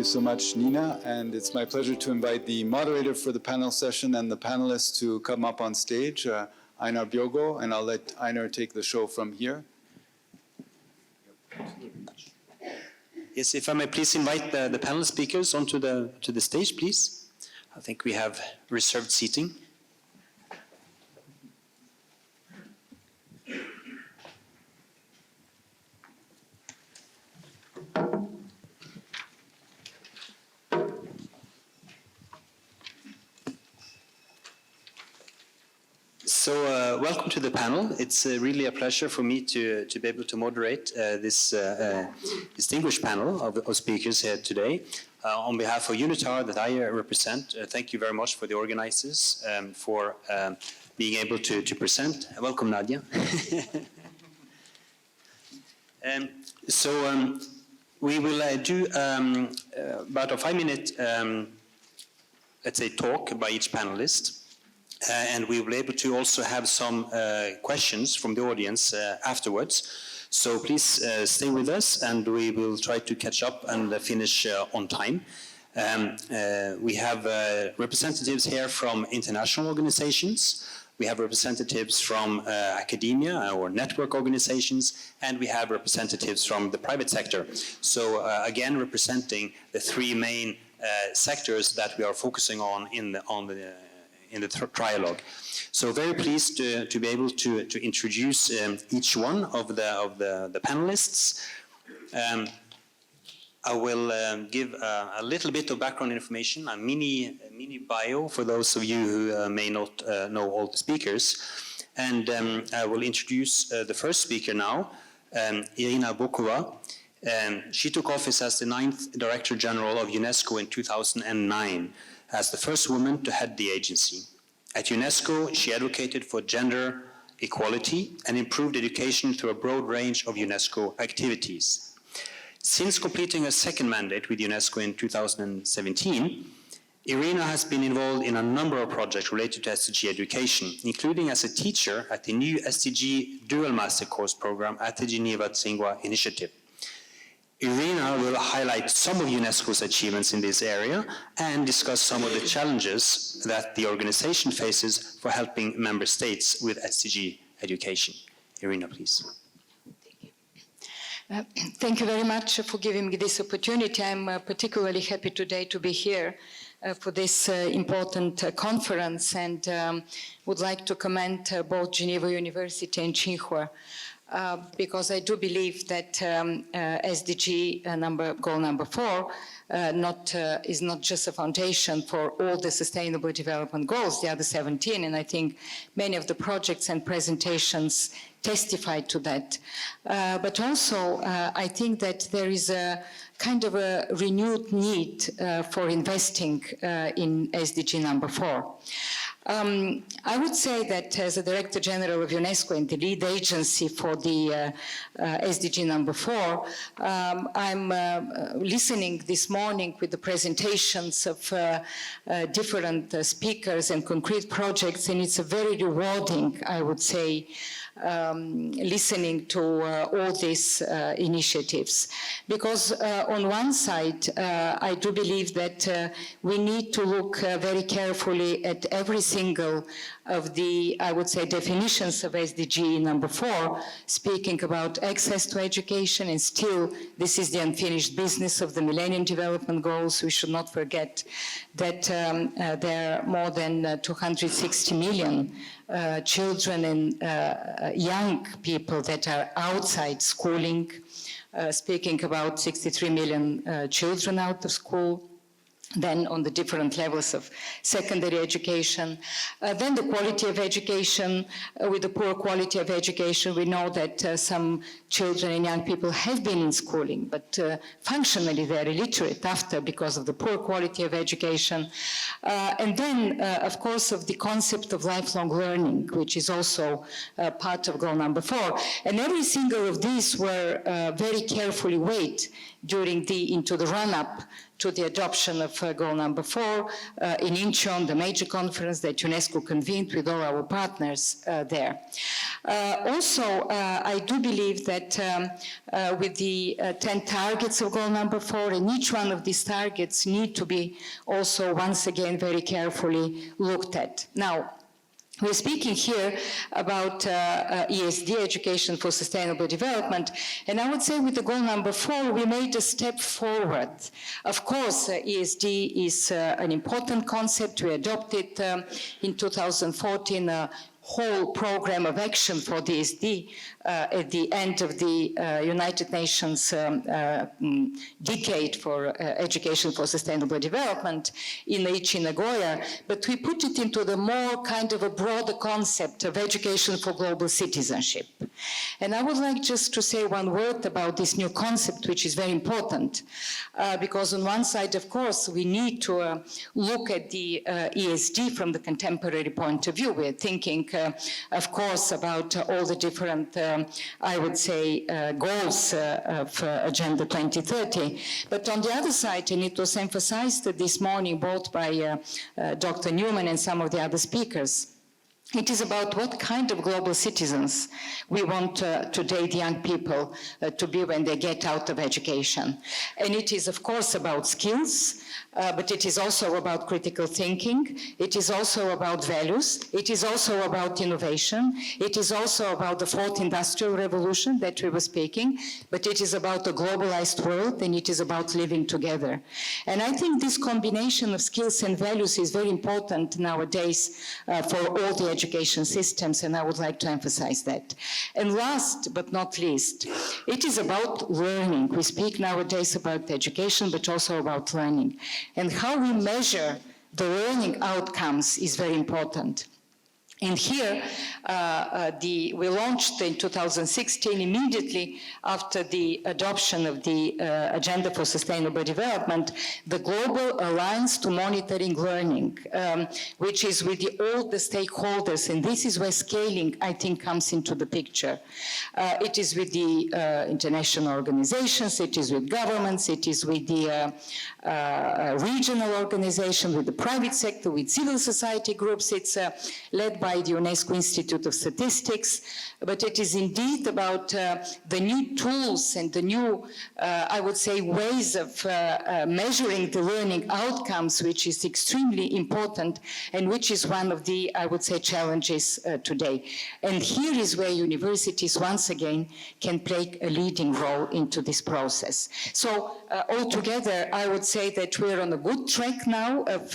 you so much, Nina. And it's my pleasure to invite the moderator for the panel session and the panelists to come up on stage, Einar Bjorgo, and I'll let Einar take the show from here. Yes, if I may please invite the panel speakers onto the stage, please. I think we have reserved seating. So welcome to the panel. It's really a pleasure for me to be able to moderate this distinguished panel of speakers here today. On behalf of UNITAR that I represent, thank you very much for the organizers for being able to present. Welcome, Nadia. We will do about a 5-minute, let's say, talk by each panelist. And we will be able to also have some questions from the audience afterwards. So please stay with us and we will try to catch up and finish on time. We have representatives here from international organizations. We have representatives from academia or network organizations, and we have representatives from the private sector. So again, representing the 3 main sectors that we are focusing on in the trialogue. So very pleased to be able to introduce each one of the panelists. I will give a little bit of background information, a mini bio for those of you who may not know all the speakers. And I will introduce the first speaker now, Irina BOKOVA. She took office as the 9th Director General of UNESCO in 2009. As the first woman to head the agency. At UNESCO, she advocated for gender equality and improved education through a broad range of UNESCO activities. Since completing her second mandate with UNESCO in 2017, Irina has been involved in a number of projects related to SDG education, including as a teacher at the new SDG Dual Master Course program at the Geneva Trialogue initiative. Irina will highlight some of UNESCO's achievements in this area and discuss some of the challenges that the organization faces for helping member states with SDG education. Irina, please. Thank you very much for giving me this opportunity. I'm particularly happy today to be here for this important conference and would like to commend both Geneva University and Tsinghua. Because I do believe that SDG goal number 4 is not just a foundation for all the sustainable development goals, the other 17, and I think many of the projects and presentations testify to that. But also, I think that there is a kind of a renewed need for investing in SDG number 4. I would say that as a Director General of UNESCO and the lead agency for the SDG number 4, I'm listening this morning with the presentations of different speakers and concrete projects, and it's a very rewarding, I would say, listening to all these initiatives. Because on one side, I do believe that we need to look very carefully at every single of the, I would say, definitions of SDG number 4, speaking about access to education, and still this is the unfinished business of the Millennium Development Goals. We should not forget that there are more than 260 million children and young people that are outside schooling, speaking about 63 million children out of school. Then on the different levels of secondary education. Then the quality of education. With the poor quality of education, we know that some children and young people have been in schooling, but functionally they're illiterate after because of the poor quality of education. And then, of course, of the concept of lifelong learning, which is also part of goal number 4. And every single of these were very carefully weighed into the run-up to the adoption of goal number 4 in Incheon, the major conference that UNESCO convened with all our partners there. Also, I do believe that with the 10 targets of goal number 4, and each one of these targets need to be also once again very carefully looked at. Now, we're speaking here about ESD, Education for Sustainable Development, and I would say with the goal number 4, we made a step forward. Of course, ESD is an important concept. We adopted in 2014 a whole program of action for the ESD at the end of the United Nations decade for education for sustainable development in Aichi, Nagoya, but we put it into the more kind of a broader concept of education for global citizenship. And I would like just to say one word about this new concept, which is very important, because on one side, of course, we need to look at the ESD from the contemporary point of view. We're thinking, of course, about all the different I would say, goals of Agenda 2030. But on the other side, and it was emphasized this morning both by Dr. Newman and some of the other speakers, it is about what kind of global citizens we want today the young people to be when they get out of education. And it is, of course, about skills, but it is also about critical thinking. It is also about values. It is also about innovation. It is also about the fourth industrial revolution that we were speaking, but it is about a globalized world, and it is about living together. And I think this combination of skills and values is very important nowadays for all the education systems, and I would like to emphasize that. And last but not least, it is about learning. We speak nowadays about education, but also about learning. And how we measure the learning outcomes is very important. And here, we launched in 2016, immediately after the adoption of the Agenda for Sustainable Development, the Global Alliance to Monitoring Learning, which is with all the stakeholders, and this is where scaling, I think, comes into the picture. It is with the international organizations, it is with governments, it is with the regional organization, with the private sector, with civil society groups. It's led by the UNESCO Institute of Statistics, but it is indeed about the new tools and the new, I would say, ways of measuring the learning outcomes, which is extremely important and which is one of the, I would say, challenges today. And here is where universities, once again, can play a leading role into this process. So altogether, I would say that we're on a good track now of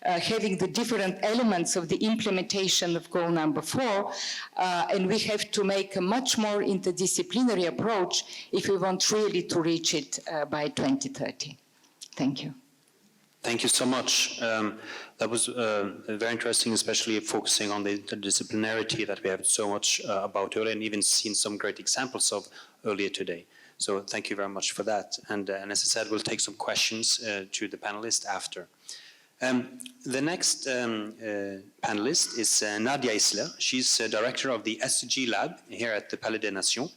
having the different elements of the implementation of goal number 4, and we have to make a much more interdisciplinary approach if we want really to reach it by 2030. Thank you. Thank you so much. That was very interesting, especially focusing on the interdisciplinarity that we have so much about earlier, and even seen some great examples of earlier today. So thank you very much for that. And as I said, we'll take some questions to the panelists after. The next panelist is Nadia Isler. She's director of the SDG Lab here at the Palais des Nations,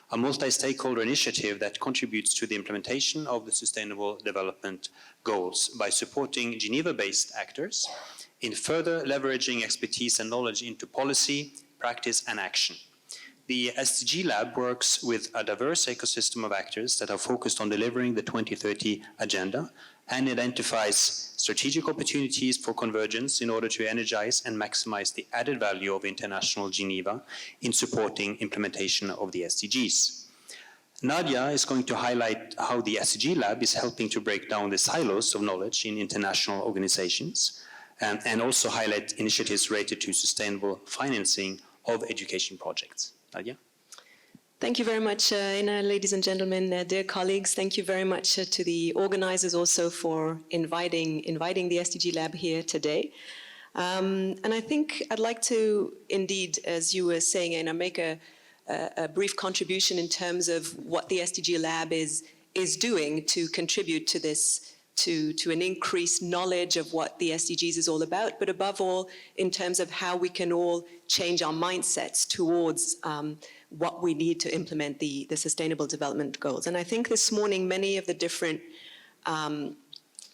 a multi-stakeholder initiative that contributes to the implementation of the Sustainable Development Goals by supporting Geneva-based actors in further leveraging expertise and knowledge into policy, practice, and action. The SDG Lab works with a diverse ecosystem of actors that are focused on delivering the 2030 Agenda and identifies strategic opportunities for convergence in order to energize and maximize the added value of International Geneva in supporting implementation of the SDGs. Nadia is going to highlight how the SDG Lab is helping to break down the silos of knowledge in international organizations and also highlight initiatives related to sustainable financing of education projects. Nadia? Thank you very much, Einar, ladies and gentlemen, dear colleagues. Thank you very much to the organizers also for inviting the SDG Lab here today. And I think I'd like to, indeed, as you were saying, Einar, make a brief contribution in terms of what the SDG Lab is doing to contribute to this to an increased knowledge of what the SDGs is all about, but above all, in terms of how we can all change our mindsets towards what we need to implement the Sustainable Development Goals. And I think this morning, many of the different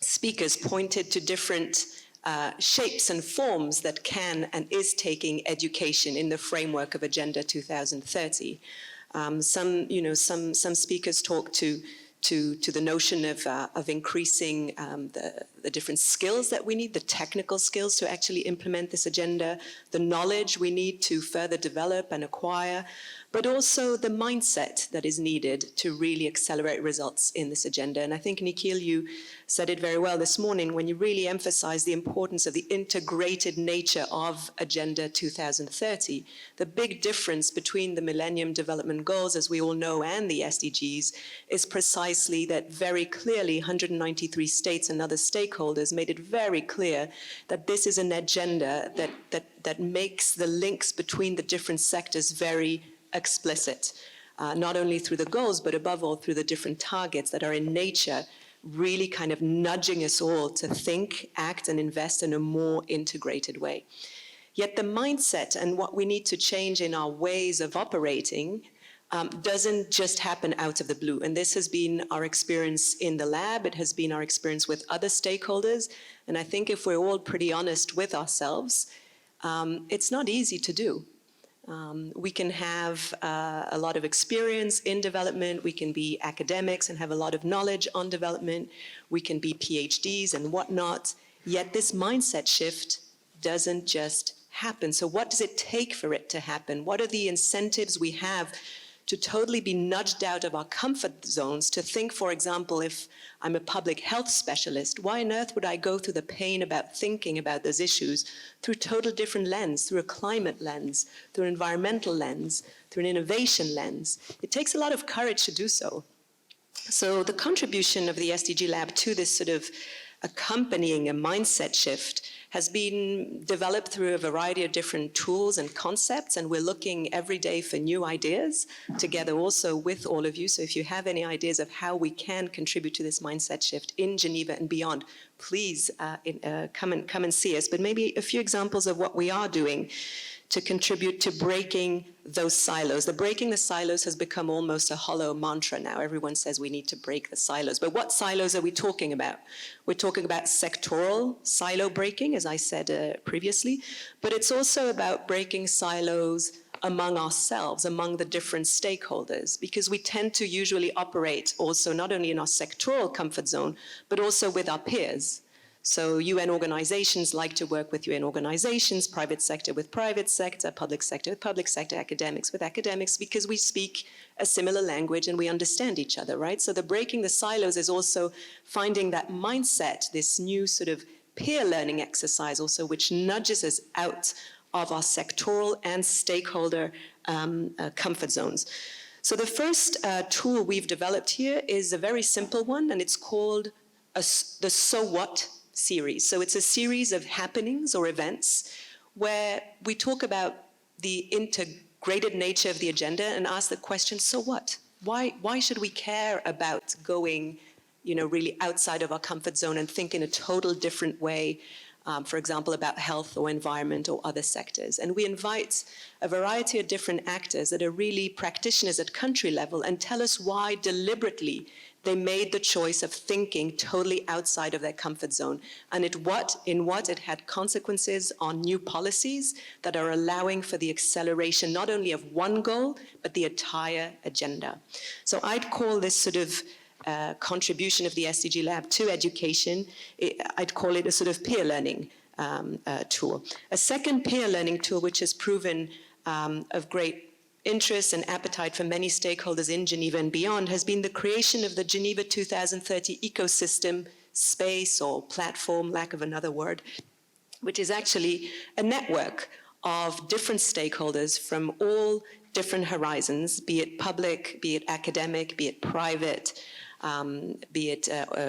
speakers pointed to different shapes and forms that can and is taking education in the framework of Agenda 2030. Some speakers talk to the notion of increasing the different skills that we need, the technical skills to actually implement this agenda, the knowledge we need to further develop and acquire, but also the mindset that is needed to really accelerate results in this agenda. And I think, Nikhil, you said it very well this morning when you really emphasized the importance of the integrated nature of Agenda 2030. The big difference between the Millennium Development Goals, as we all know, and the SDGs is precisely that very clearly 193 states and other stakeholders made it very clear that this is an agenda that makes the links between the different sectors very explicit, not only through the goals, but above all through the different targets that are in nature, really kind of nudging us all to think, act, and invest in a more integrated way. Yet the mindset and what we need to change in our ways of operating doesn't just happen out of the blue. And this has been our experience in the lab. It has been our experience with other stakeholders. And I think if we're all pretty honest with ourselves, it's not easy to do. We can have a lot of experience in development. We can be academics and have a lot of knowledge on development. We can be PhDs and whatnot. Yet this mindset shift doesn't just happen. So what does it take for it to happen? What are the incentives we have to totally be nudged out of our comfort zones to think, for example, if I'm a public health specialist, why on earth would I go through the pain about thinking about those issues through a total different lens, through a climate lens, through an environmental lens, through an innovation lens? It takes a lot of courage to do so. So the contribution of the SDG Lab to this sort of accompanying a mindset shift has been developed through a variety of different tools and concepts, and we're looking every day for new ideas together also with all of you. So if you have any ideas of how we can contribute to this mindset shift in Geneva and beyond, please come and see us. But maybe a few examples of what we are doing to contribute to breaking those silos. The breaking the silos has become almost a hollow mantra now. Everyone says we need to break the silos. But what silos are we talking about? We're talking about sectoral silo breaking, as I said previously, but it's also about breaking silos among ourselves, among the different stakeholders, because we tend to usually operate also not only in our sectoral comfort zone, but also with our peers. So UN organizations like to work with UN organizations, private sector with private sector, public sector with public sector, academics with academics, because we speak a similar language and we understand each other, right? So the breaking the silos is also finding that mindset, this new sort of peer learning exercise also, which nudges us out of our sectoral and stakeholder comfort zones. So the first tool we've developed here is a very simple one, and it's called the So What series. So it's a series of happenings or events where we talk about the integrated nature of the agenda and ask the question, so what? Why should we care about going, really outside of our comfort zone and think in a total different way, for example, about health or environment or other sectors? And we invite a variety of different actors that are really practitioners at country level and tell us why deliberately they made the choice of thinking totally outside of their comfort zone, and in what it had consequences on new policies that are allowing for the acceleration not only of one goal, but the entire agenda. So I'd call this sort of contribution of the SDG Lab to education, I'd call it a sort of peer learning tool. A second peer learning tool, which has proven of great interest and appetite for many stakeholders in Geneva and beyond, has been the creation of the Geneva 2030 ecosystem space or platform, lack of another word, which is actually a network of different stakeholders from all different horizons, be it public, be it academic, be it private, be it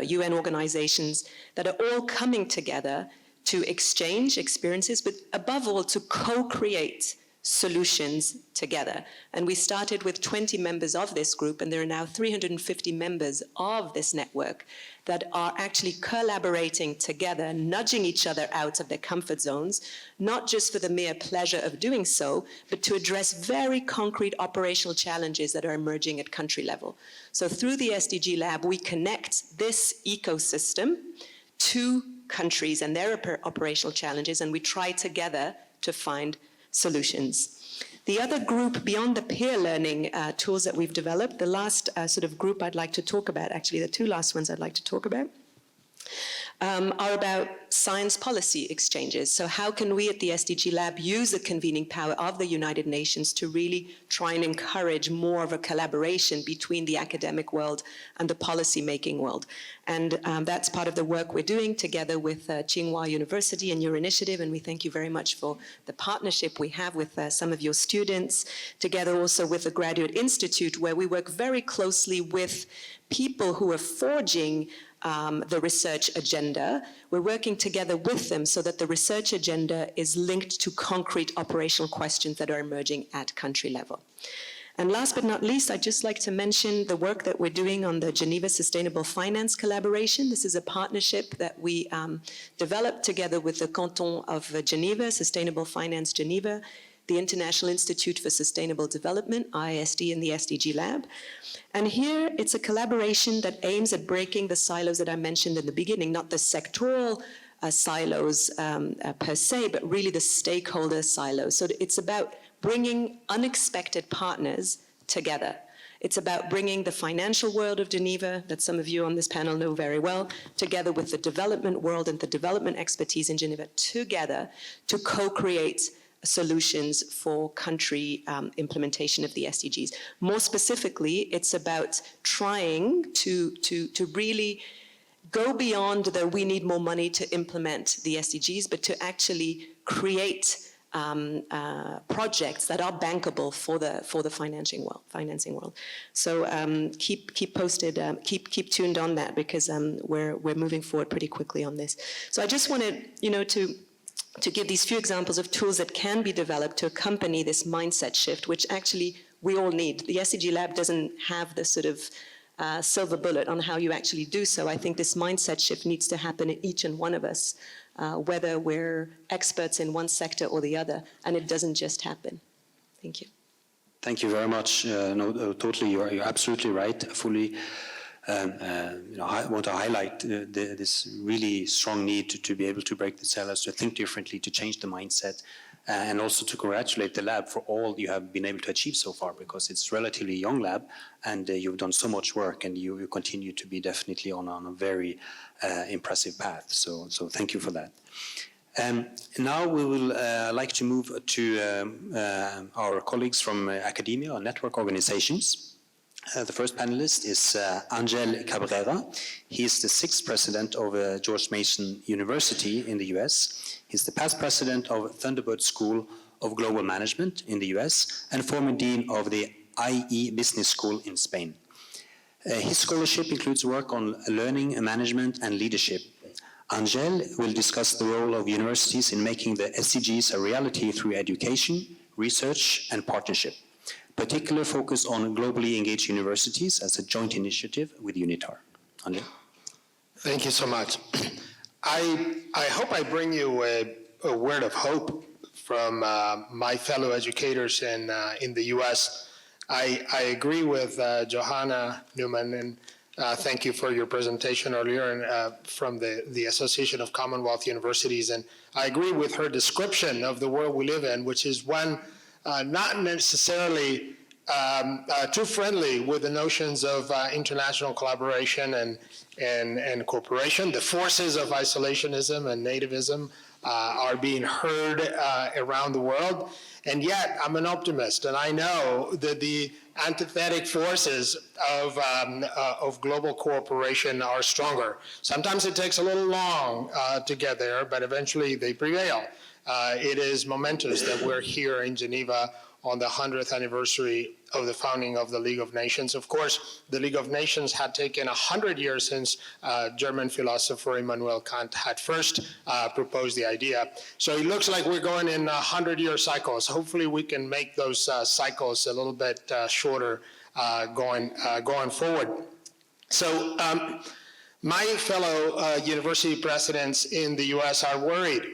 UN organizations, that are all coming together to exchange experiences, but above all to co-create solutions together. And we started with 20 members of this group, and there are now 350 members of this network that are actually collaborating together, nudging each other out of their comfort zones, not just for the mere pleasure of doing so, but to address very concrete operational challenges that are emerging at country level. So through the SDG Lab, we connect this ecosystem to countries and their operational challenges, and we try together to find solutions. The other group beyond the peer learning tools that we've developed, the last sort of group I'd like to talk about, actually the two last ones I'd like to talk about, are about science policy exchanges. So how can we at the SDG Lab use the convening power of the United Nations to really try and encourage more of a collaboration between the academic world and the policy-making world? And that's part of the work we're doing together with Tsinghua University and your initiative, and we thank you very much for the partnership we have with some of your students, together also with the Graduate Institute, where we work very closely with people who are forging the research agenda. We're working together with them so that the research agenda is linked to concrete operational questions that are emerging at country level. And last but not least, I'd just like to mention the work that we're doing on the Geneva Sustainable Finance Collaboration. This is a partnership that we developed together with the Canton of Geneva, Sustainable Finance Geneva, the International Institute for Sustainable Development, IISD, and the SDG Lab. And here, it's a collaboration that aims at breaking the silos that I mentioned in the beginning, not the sectoral silos per se, but really the stakeholder silos. So it's about bringing unexpected partners together. It's about bringing the financial world of Geneva, that some of you on this panel know very well, together with the development world and the development expertise in Geneva together to co-create solutions for country implementation of the SDGs. More specifically, it's about trying to really go beyond the we need more money to implement the SDGs, but to actually create projects that are bankable for the financing world. So keep posted, keep tuned on that, because we're moving forward pretty quickly on this. So I just wanted, to give these few examples of tools that can be developed to accompany this mindset shift, which actually we all need. The SDG Lab doesn't have the sort of silver bullet on how you actually do so. I think this mindset shift needs to happen in each and one of us, whether we're experts in one sector or the other, and it doesn't just happen. Thank you. Thank you very much. No, totally, you're absolutely right. Fully. I want to highlight this really strong need to be able to break the silos, to think differently, to change the mindset, and also to congratulate the lab for all you have been able to achieve so far, because it's a relatively young lab, and you've done so much work, and you continue to be definitely on a very impressive path. So thank you for that. Now we will like to move to our colleagues from academia or network organizations. The first panelist is Ángel Cabrera. He is the 6th president of George Mason University in the US. He's the past president of Thunderbird School of Global Management in the US and former dean of the IE Business School in Spain. His scholarship includes work on learning, management, and leadership. Ángel will discuss the role of universities in making the SDGs a reality through education, research, and partnership. Particular focus on globally engaged universities as a joint initiative with UNITAR. Ángel. Thank you so much. I hope I bring you a word of hope from my fellow educators in the US. I agree with Johanna Newman, and thank you for your presentation earlier, and from the Association of Commonwealth Universities. And I agree with her description of the world we live in, which is one not necessarily too friendly with the notions of international collaboration and cooperation. The forces of isolationism and nativism are being heard around the world. And yet, I'm an optimist, and I know that the antithetic forces of global cooperation are stronger. Sometimes it takes a little long to get there, but eventually they prevail. It is momentous that we're here in Geneva on the 100th anniversary of the founding of the League of Nations. Of course, the League of Nations had taken 100 years since German philosopher Immanuel Kant had first proposed the idea. So it looks like we're going in 100-year cycles. Hopefully we can make those cycles a little bit shorter going forward. So my fellow university presidents in the US are worried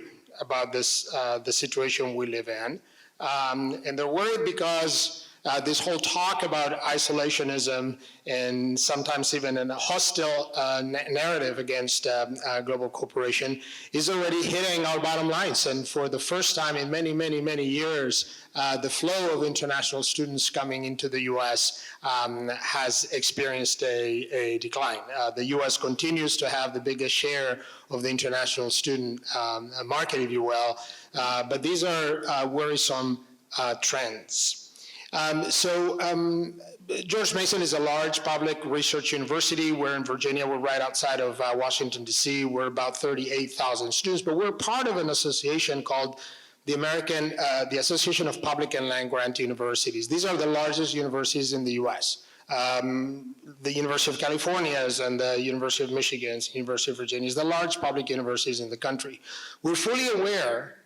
about this, the situation we live in. And they're worried because this whole talk about isolationism and sometimes even a hostile narrative against global cooperation is already hitting our bottom lines. And for the first time in many, many, many years, the flow of international students coming into the US has experienced a decline. The US continues to have the biggest share of the international student market, if you will, but these are worrisome trends. George Mason is a large public research university. We're in Virginia. We're right outside of Washington, D.C. We're about 38,000 students, but we're part of an association called the Association of Public and Land-Grant Universities. These are the largest universities in the U.S. The University of California and the University of Michigan, University of Virginia, the large public universities in the country. We're fully aware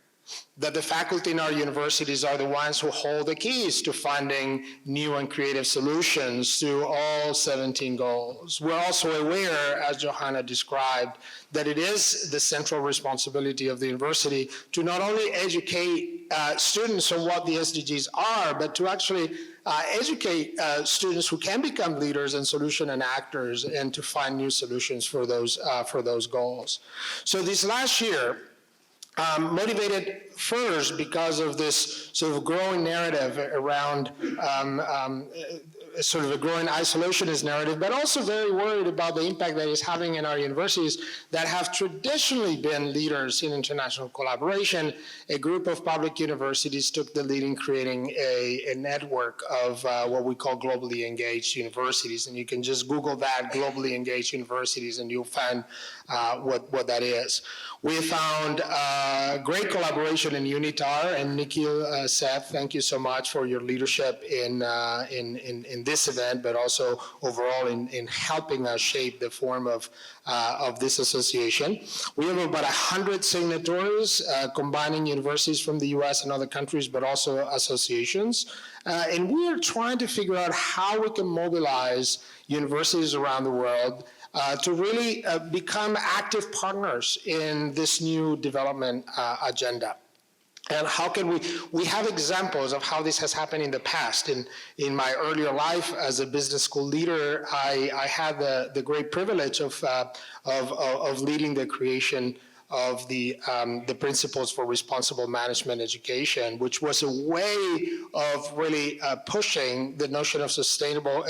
that the faculty in our universities are the ones who hold the keys to finding new and creative solutions to all 17 goals. We're also aware, as Johanna described, that it is the central responsibility of the university to not only educate students on what the SDGs are, but to actually educate students who can become leaders and solution and actors and to find new solutions for those goals. So this last year, motivated first because of this sort of growing narrative around sort of a growing isolationist narrative, but also very worried about the impact that it's having in our universities that have traditionally been leaders in international collaboration. A group of public universities took the lead in creating a network of what we call globally engaged universities. And you can just Google that, globally engaged universities, and you'll find what that is. We found great collaboration in UNITAR, and Nikhil, Seth, thank you so much for your leadership in this event, but also overall in helping us shape the form of this association. We have about 100 signatories, combining universities from the US and other countries, but also associations. And we are trying to figure out how we can mobilize universities around the world to really become active partners in this new development agenda. And how can we have examples of how this has happened in the past. In my earlier life as a business school leader, I had the great privilege of leading the creation of the Principles for Responsible Management Education, which was a way of really pushing the notion of sustainable,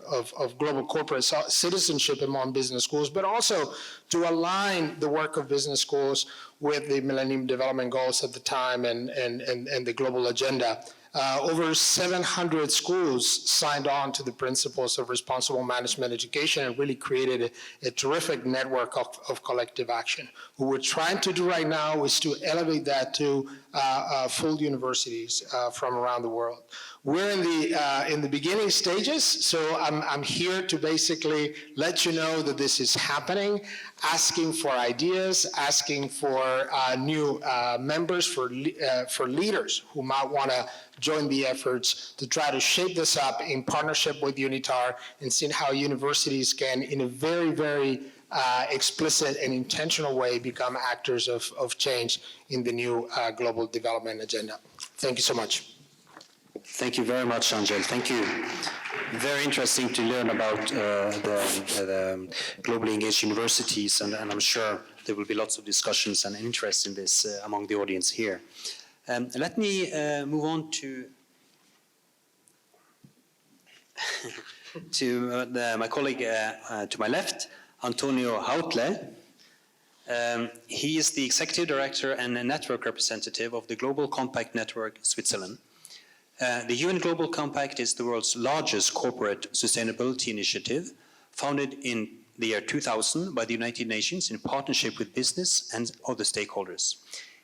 of global corporate citizenship among business schools, but also to align the work of business schools with the Millennium Development Goals at the time and the global agenda. Over 700 schools signed on to the Principles of Responsible Management Education and really created a terrific network of collective action. What we're trying to do right now is to elevate that to full universities from around the world. We're in the beginning stages, so I'm here to basically let you know that this is happening, asking for ideas, asking for new members, for leaders who might want to join the efforts to try to shape this up in partnership with UNITAR and seeing how universities can, in a very, very explicit and intentional way, become actors of change in the new global development agenda. Thank you so much. Thank you very much, Ángel. Thank you. Very interesting to learn about the globally engaged universities, and I'm sure there will be lots of discussions and interest in this among the audience here. Let me move on to my colleague to my left, Antonio HAUTLE. He is the Executive Director and a Network Representative of the Global Compact Network Switzerland. The UN Global Compact is the world's largest corporate sustainability initiative, founded in the year 2000 by the United Nations in partnership with business and other stakeholders.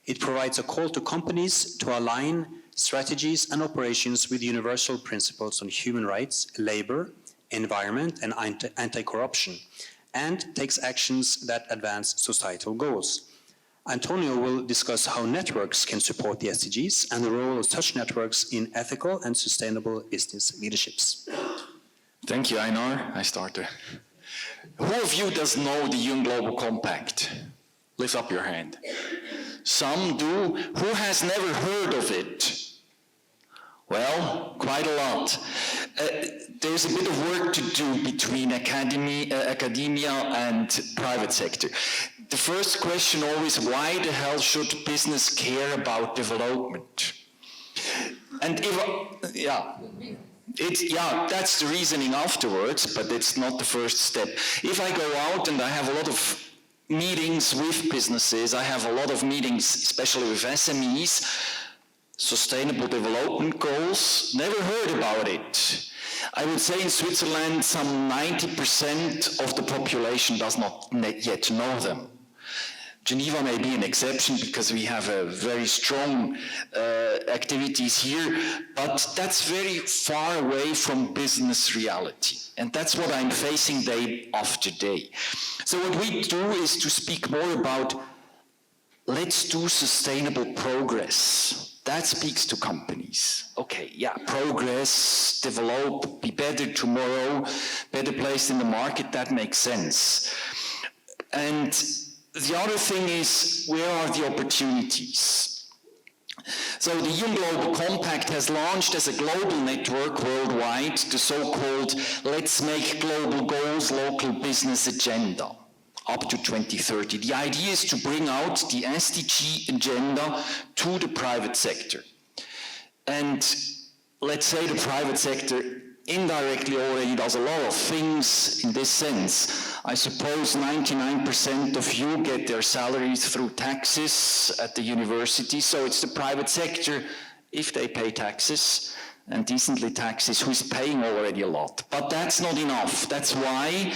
It provides a call to companies to align strategies and operations with universal principles on human rights, labor, environment, and anti-corruption, and takes actions that advance societal goals. Antonio will discuss how networks can support the SDGs and the role of such networks in ethical and sustainable business leaderships. Thank you, Einar. I start there. Who of you does know the UN Global Compact? Lift up your hand. Some do. Who has never heard of it? Well, quite a lot. There's a bit of work to do between academia and private sector. The first question always, why the hell should business care about development? And that's the reasoning afterwards, but it's not the first step. If I go out and I have a lot of meetings with businesses, I have a lot of meetings, especially with SMEs, Sustainable Development Goals, never heard about it. I would say in Switzerland, some 90% of the population does not yet know them. Geneva may be an exception because we have a very strong activities here, but that's very far away from business reality. And that's what I'm facing day after day. So what we do is to speak more about, let's do sustainable progress. That speaks to companies. Okay, yeah, progress, develop, be better tomorrow, better placed in the market, that makes sense. And the other thing is, where are the opportunities? So the UN Global Compact has launched as a global network worldwide the so-called Let's Make Global Goals Local Business Agenda up to 2030. The idea is to bring out the SDG agenda to the private sector. And let's say the private sector indirectly already does a lot of things in this sense. I suppose 99% of you get their salaries through taxes at the university, so it's the private sector, if they pay taxes, and decently taxes, who's paying already a lot. But that's not enough. That's why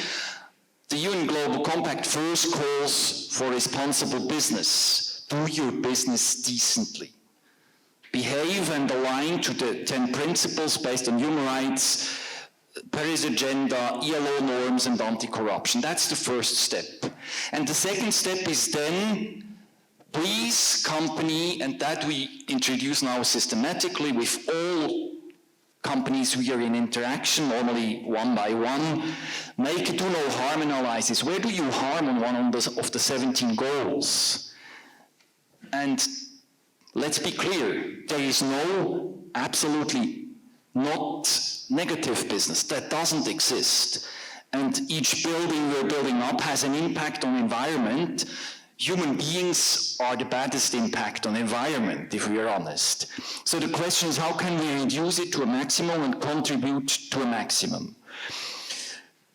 the UN Global Compact first calls for responsible business. Do your business decently. Behave and align to the 10 principles based on human rights, Paris Agenda, ILO norms, and anti-corruption. That's the first step. And the second step is then, please, company, and that we introduce now systematically with all companies we are in interaction, normally one by one, make a do no harm analysis. Where do you harm on one of the 17 goals? And let's be clear, there is no, absolutely not negative business. That doesn't exist. And each building we're building up has an impact on environment. Human beings are the baddest impact on environment, if we are honest. So the question is, how can we reduce it to a maximum and contribute to a maximum?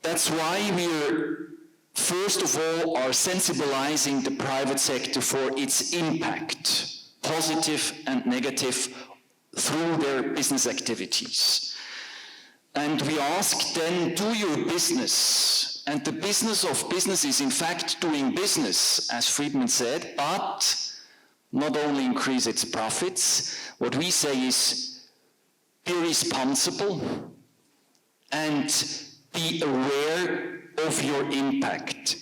That's why we're, first of all, are sensibilizing the private sector for its impact, positive and negative, through their business activities. And we ask then, do your business. And the business of business is in fact doing business, as Friedman said, but not only increase its profits. What we say is, be responsible and be aware of your impact.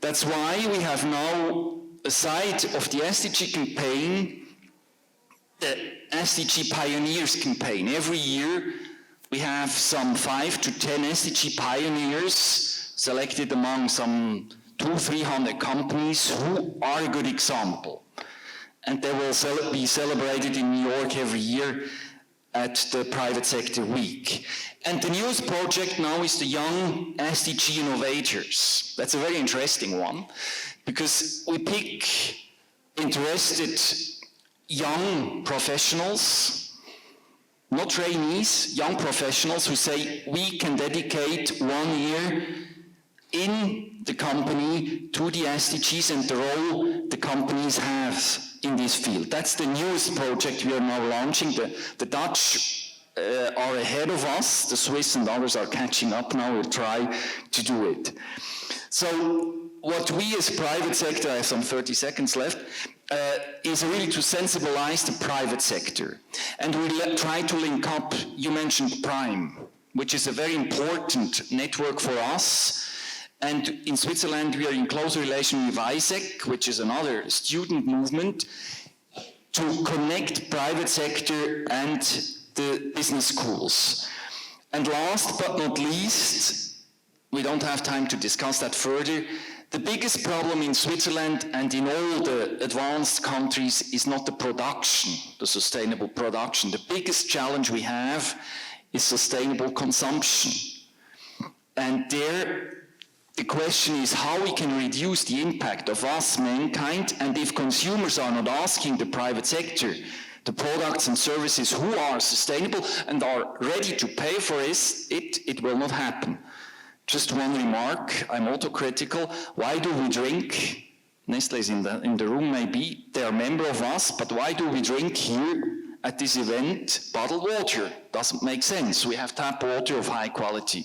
That's why we have now, aside of the SDG campaign, the SDG Pioneers campaign. Every year we have some 5 to 10 SDG pioneers selected among some 200-300 companies who are a good example. And they will be celebrated in New York every year at the Private Sector Week. And the newest project now is the Young SDG Innovators. That's a very interesting one, because we pick interested young professionals, not trainees, young professionals who say, we can dedicate 1 year in the company to the SDGs and the role the companies have in this field. That's the newest project we are now launching. The Dutch are ahead of us. The Swiss and others are catching up now. We'll try to do it. So what we as private sector, I have some 30 seconds left, is really to sensibilize the private sector. And we try to link up, you mentioned Prime, which is a very important network for us. And in Switzerland, we are in close relation with ISEC, which is another student movement, to connect private sector and the business schools. And last but not least, we don't have time to discuss that further, the biggest problem in Switzerland and in all the advanced countries is not the production, the sustainable production. The biggest challenge we have is sustainable consumption. And there, the question is how we can reduce the impact of us, mankind, and if consumers are not asking the private sector, the products and services who are sustainable and are ready to pay for it will not happen. Just one remark, I'm autocritical. Why do we drink? Nestle is in the room maybe, they are a member of us, but why do we drink here at this event bottled water? Doesn't make sense. We have tap water of high quality.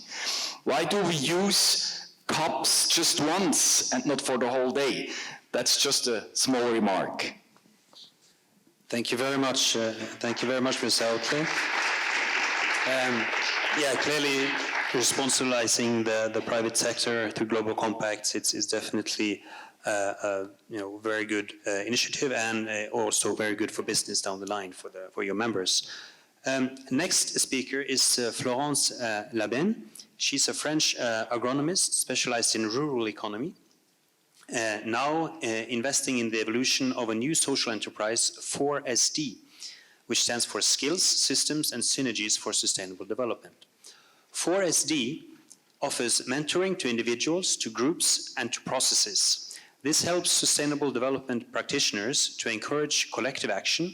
Why do we use cups just once and not for the whole day? That's just a small remark. Thank you very much. Thank you very much, Mr. HAUTLE. Yeah, clearly responsibilizing the private sector through global compacts, it's definitely very good initiative and also very good for business down the line for your members. Next speaker is Florence LASBENNES. She's a French agronomist specialized in rural economy, now investing in the evolution of a new social enterprise, 4SD, which stands for Skills, Systems and Synergies for Sustainable Development. 4SD offers mentoring to individuals, to groups and to processes. This helps sustainable development practitioners to encourage collective action,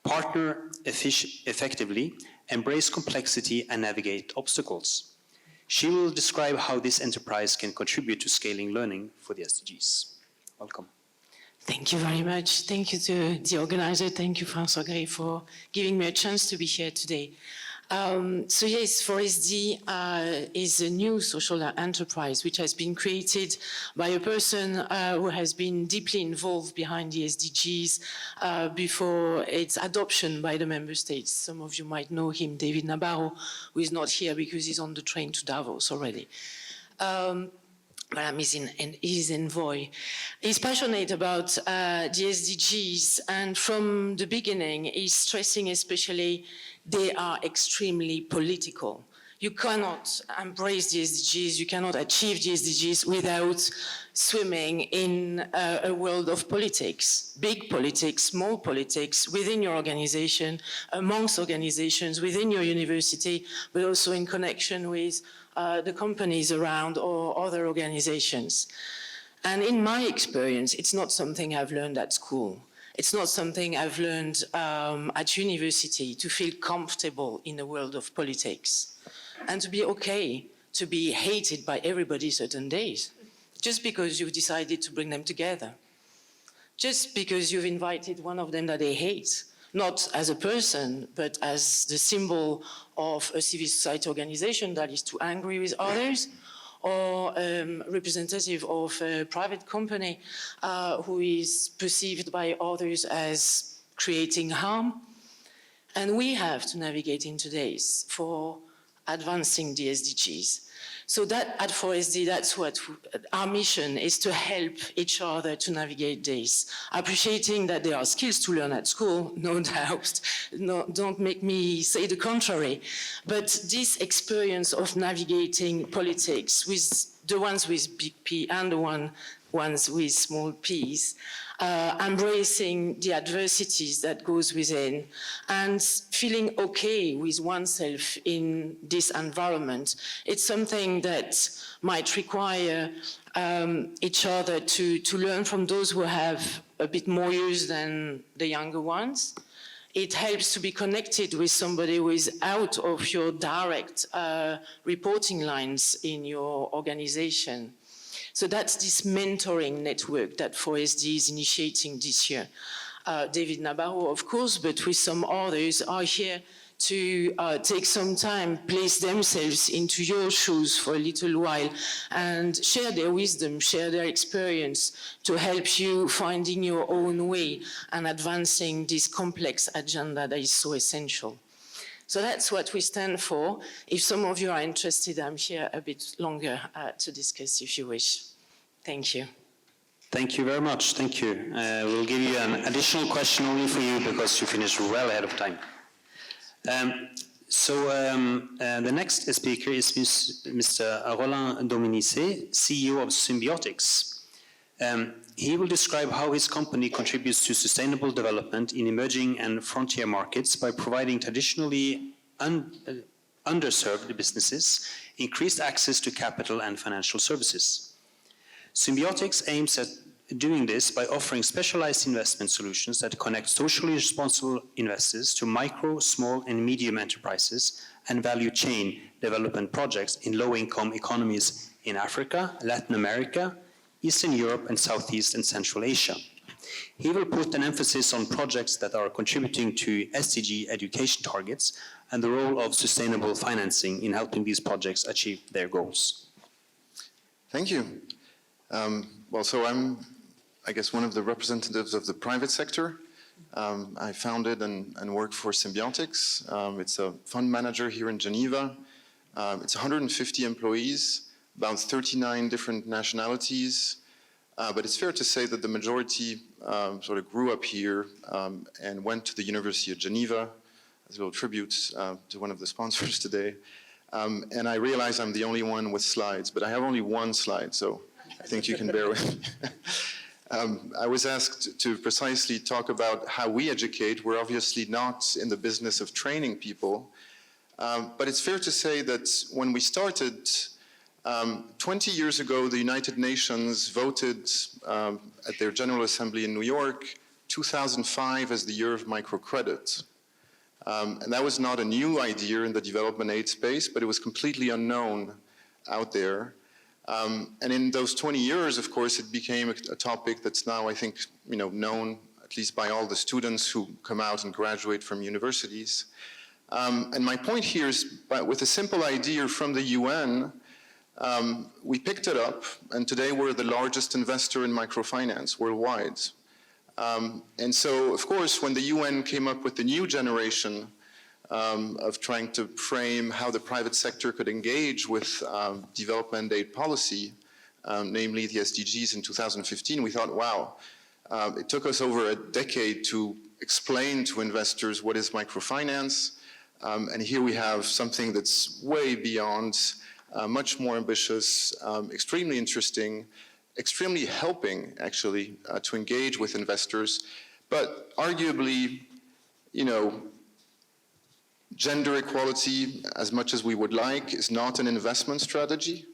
partner effectively, embrace complexity and navigate obstacles. She will describe how this enterprise can contribute to scaling learning for the SDGs. Welcome. Thank you very much. Thank you to the organizer. Thank you, François Gray, for giving me a chance to be here today. So yes, 4SD is a new social enterprise which has been created by a person who has been deeply involved behind the SDGs before its adoption by the member states. Some of you might know him, David Nabarro, who is not here because he's on the train to Davos already. But he's envoy. He's passionate about the SDGs, and from the beginning, he's stressing especially they are extremely political. You cannot embrace the SDGs, you cannot achieve the SDGs without swimming in a world of politics. Big politics, small politics, within your organization, amongst organizations, within your university, but also in connection with the companies around or other organizations. And in my experience, it's not something I've learned at school. It's not something I've learned at university, to feel comfortable in the world of politics and to be okay to be hated by everybody certain days, just because you've decided to bring them together, just because you've invited one of them that they hate, not as a person, but as the symbol of a civil society organization that is too angry with others, or representative of a private company who is perceived by others as creating harm. And we have to navigate into this for advancing the SDGs. So that at 4SD, that's what our mission is, to help each other to navigate this. Appreciating that there are skills to learn at school, no doubt. No, don't make me say the contrary. But this experience of navigating politics with the ones with big P and the ones with small p's, embracing the adversities that goes within and feeling okay with oneself in this environment. It's something that might require each other to learn from those who have a bit more years than the younger ones. It helps to be connected with somebody who is out of your direct reporting lines in your organization. So that's this mentoring network that 4SD is initiating this year. David Nabarro, of course, but with some others, are here to take some time, place themselves into your shoes for a little while and share their wisdom, share their experience to help you finding your own way and advancing this complex agenda that is so essential. So that's what we stand for. If some of you are interested, I'm here a bit longer to discuss if you wish. Thank you. Thank you very much. Thank you. We'll give you an additional question only for you because you finished well ahead of time. The next speaker is Mr. Roland DOMINICÉ, CEO of Symbiotics. He will describe how his company contributes to sustainable development in emerging and frontier markets by providing traditionally underserved businesses increased access to capital and financial services. Symbiotics aims at doing this by offering specialized investment solutions that connect socially responsible investors to micro, small, and medium enterprises and value chain development projects in low-income economies in Africa, Latin America, Eastern Europe, and Southeast and Central Asia. He will put an emphasis on projects that are contributing to SDG education targets and the role of sustainable financing in helping these projects achieve their goals. Thank you. So I'm, I guess, one of the representatives of the private sector. I founded and work for Symbiotics. It's a fund manager here in Geneva. It's 150 employees, about 39 different nationalities. But it's fair to say that the majority sort of grew up here and went to the University of Geneva, as a little tribute to one of the sponsors today. And I realize I'm the only one with slides, but I have only one slide, so I think you can bear with me. I was asked to precisely talk about how we educate. We're obviously not in the business of training people, but it's fair to say that when we started, 20 years ago, the United Nations voted at their General Assembly in New York, 2005 as the year of microcredit. And that was not a new idea in the development aid space, but it was completely unknown out there. And in those 20 years, of course, it became a topic that's now, I think, known at least by all the students who come out and graduate from universities. And my point here is, with a simple idea from the UN, we picked it up, and today we're the largest investor in microfinance worldwide. And so, of course, when the UN came up with the new generation of trying to frame how the private sector could engage with development aid policy, namely the SDGs in 2015, we thought, wow, it took us over a decade to explain to investors what is microfinance, and here we have something that's way beyond, much more ambitious, extremely interesting, extremely helping, actually, to engage with investors, but arguably, gender equality, as much as we would like, is not an investment strategy.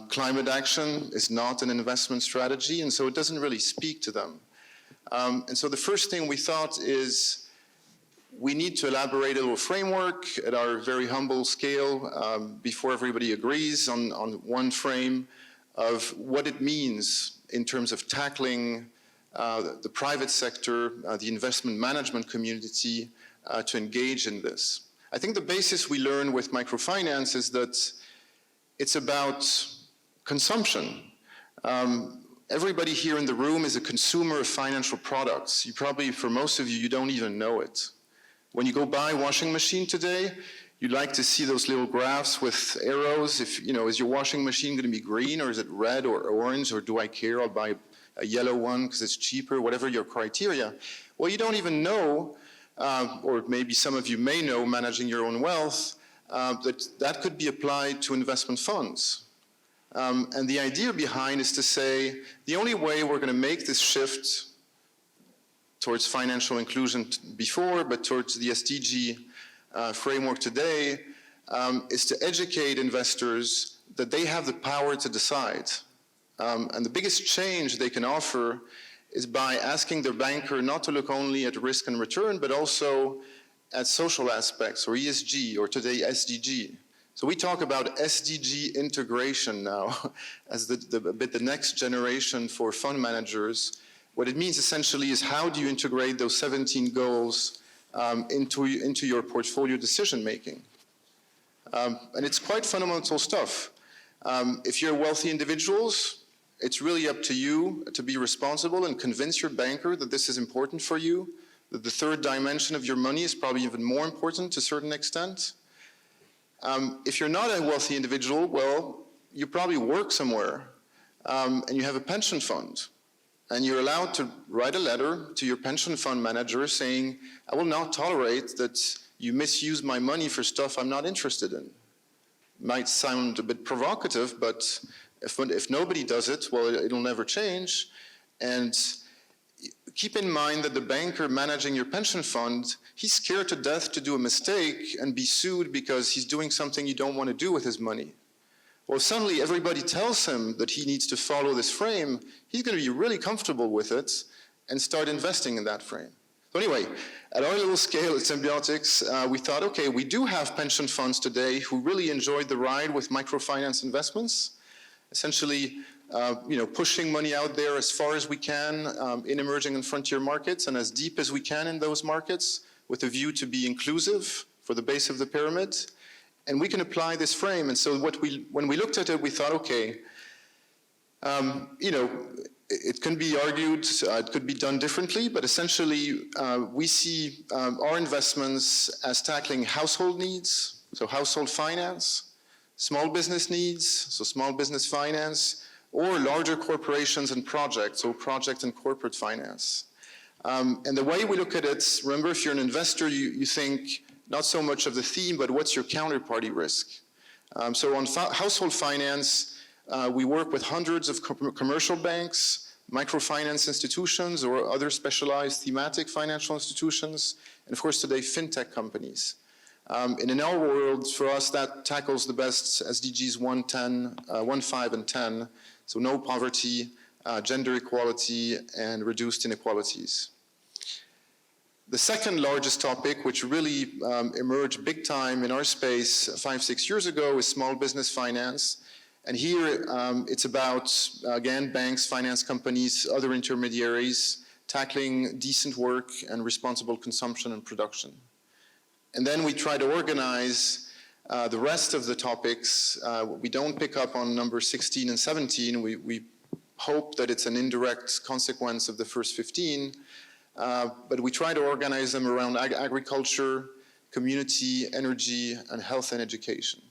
Climate action is not an investment strategy, and so it doesn't really speak to them. And so the first thing we thought is we need to elaborate a little framework at our very humble scale before everybody agrees on one frame of what it means in terms of tackling the private sector, the investment management community, to engage in this. I think the basis we learn with microfinance is that it's about consumption. Everybody here in the room is a consumer of financial products. You probably, for most of you, you don't even know it. When you go buy a washing machine today, you like to see those little graphs with arrows. If, is your washing machine going to be green, or is it red or orange, or do I care? I'll buy a yellow one because it's cheaper, whatever your criteria. Well, you don't even know, or maybe some of you may know, managing your own wealth, that could be applied to investment funds. And the idea behind is to say, the only way we're going to make this shift towards financial inclusion before, but towards the SDG framework today, is to educate investors that they have the power to decide. And the biggest change they can offer is by asking their banker not to look only at risk and return, but also at social aspects, or ESG, or today SDG. So we talk about SDG integration now as the next generation for fund managers. What it means essentially is how do you integrate those 17 goals into your portfolio decision-making. And it's quite fundamental stuff. If you're wealthy individuals, it's really up to you to be responsible and convince your banker that this is important for you, that the third dimension of your money is probably even more important to a certain extent. If you're not a wealthy individual, well, you probably work somewhere and you have a pension fund. And you're allowed to write a letter to your pension fund manager saying, I will not tolerate that you misuse my money for stuff I'm not interested in. Might sound a bit provocative, but if nobody does it, well, it'll never change. And keep in mind that the banker managing your pension fund, he's scared to death to do a mistake and be sued because he's doing something you don't want to do with his money. Well, suddenly everybody tells him that he needs to follow this frame, he's going to be really comfortable with it and start investing in that frame. So anyway, at our little scale at Symbiotics, we thought, okay, we do have pension funds today who really enjoyed the ride with microfinance investments, essentially pushing money out there as far as we can in emerging and frontier markets and as deep as we can in those markets with a view to be inclusive for the base of the pyramid. And we can apply this frame. And so when we looked at it, we thought, okay, it can be argued, it could be done differently, but essentially we see our investments as tackling household needs, so household finance, small business needs, so small business finance, or larger corporations and projects, so project and corporate finance. And the way we look at it, remember, if you're an investor, you think not so much of the theme, but what's your counterparty risk? So on household finance, we work with hundreds of commercial banks, microfinance institutions, or other specialized thematic financial institutions, and of course today, fintech companies. And in our world, for us, that tackles the best SDGs 1, 5, and 10, so no poverty, gender equality, and reduced inequalities. The second largest topic, which really emerged big time in our space 5-6 years ago, is small business finance. And here it's about, again, banks, finance companies, other intermediaries, tackling decent work and responsible consumption and production. And then we try to organize the rest of the topics. We don't pick up on number 16 and 17. We hope that it's an indirect consequence of the first 15. But we try to organize them around agriculture, community, energy, and health and education.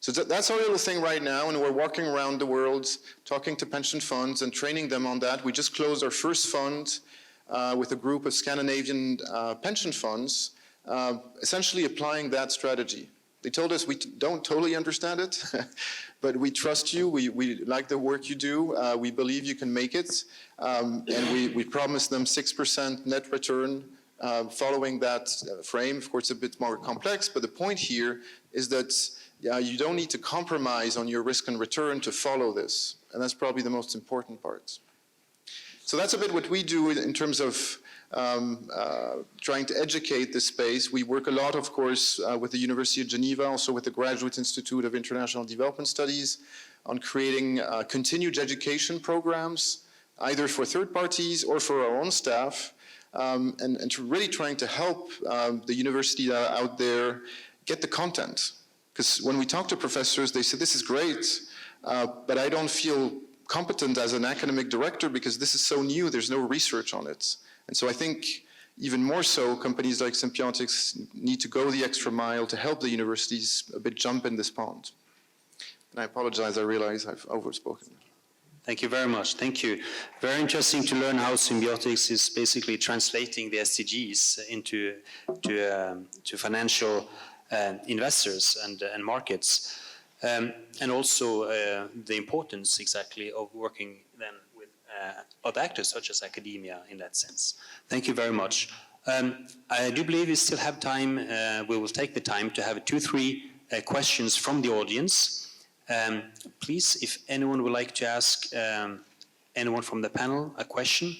So that's our little thing right now, and we're walking around the world talking to pension funds and training them on that. We just closed our first fund with a group of Scandinavian pension funds, essentially applying that strategy. They told us we don't totally understand it, but we trust you, we like the work you do, we believe you can make it, and we promised them 6% net return following that frame. Of course, a bit more complex, but the point here is that you don't need to compromise on your risk and return to follow this, and that's probably the most important part. So that's a bit what we do in terms of trying to educate this space. We work a lot, of course, with the University of Geneva, also with the Graduate Institute of International Development Studies, on creating continued education programs, either for third parties or for our own staff, and to really trying to help the university out there get the content. Because when we talk to professors, they say, this is great, but I don't feel competent as an academic director because this is so new, there's no research on it. And so I think even more so, companies like Symbiotics need to go the extra mile to help the universities a bit jump in this pond. And I apologize, I realize I've overspoken. Thank you very much. Thank you. Very interesting to learn how Symbiotics is basically translating the SDGs into to financial investors and markets, and also the importance exactly of working then with other actors such as academia in that sense. Thank you very much. I do believe we still have time. We will take the time to have 2-3 questions from the audience. Please, if anyone would like to ask anyone from the panel a question.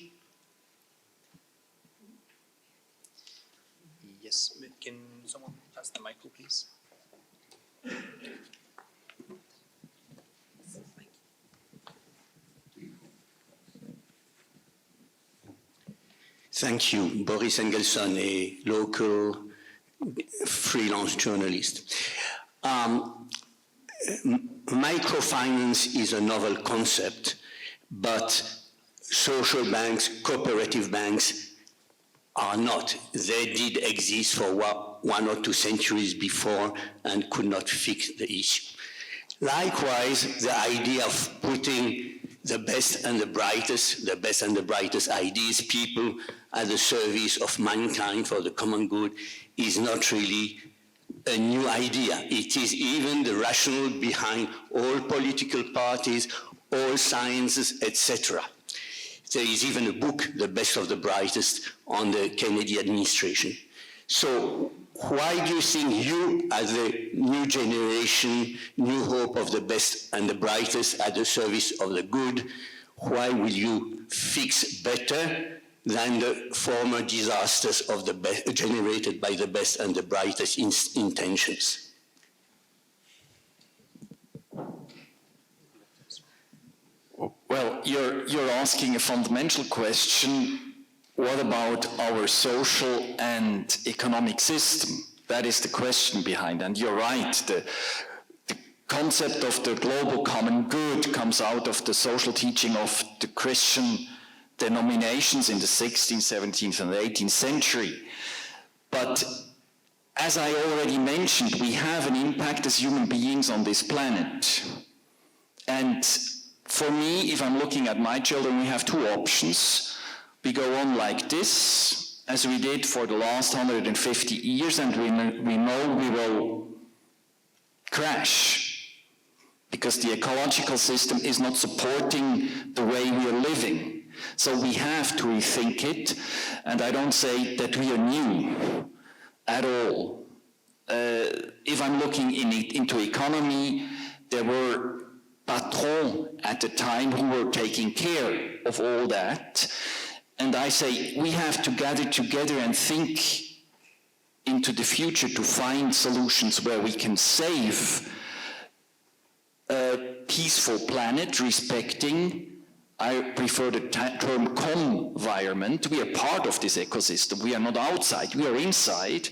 Yes, can someone pass the mic, please? Thank you. Boris Engelson, a local freelance journalist. Microfinance is a novel concept, but social banks, cooperative banks are not. They did exist for 1 or 2 centuries before and could not fix the issue. Likewise, the idea of putting the best and the brightest ideas, people at the service of mankind for the common good is not really a new idea. It is even the rationale behind all political parties, all sciences, etc. There is even a book, The Best of the Brightest, on the Kennedy administration. So why do you think you, as the new generation, new hope of the best and the brightest at the service of the good, why will you fix better than the former disasters of the generated by the best and the brightest intentions? Well, you're asking a fundamental question. What about our social and economic system? That is the question behind, and you're right. The concept of the global common good comes out of the social teaching of the Christian denominations in the 16th, 17th, and 18th century. But as I already mentioned, we have an impact as human beings on this planet. And for me, if I'm looking at my children, we have 2 options. We go on like this, as we did for the last 150 years, and we know we will crash, because the ecological system is not supporting the way we are living. So we have to rethink it, and I don't say that we are new at all. If I'm looking into economy, there were patrons at the time who were taking care of all that. And I say we have to gather together and think into the future to find solutions where we can save a peaceful planet, respecting, I prefer the term convironment. We are part of this ecosystem. We are not outside, we are inside.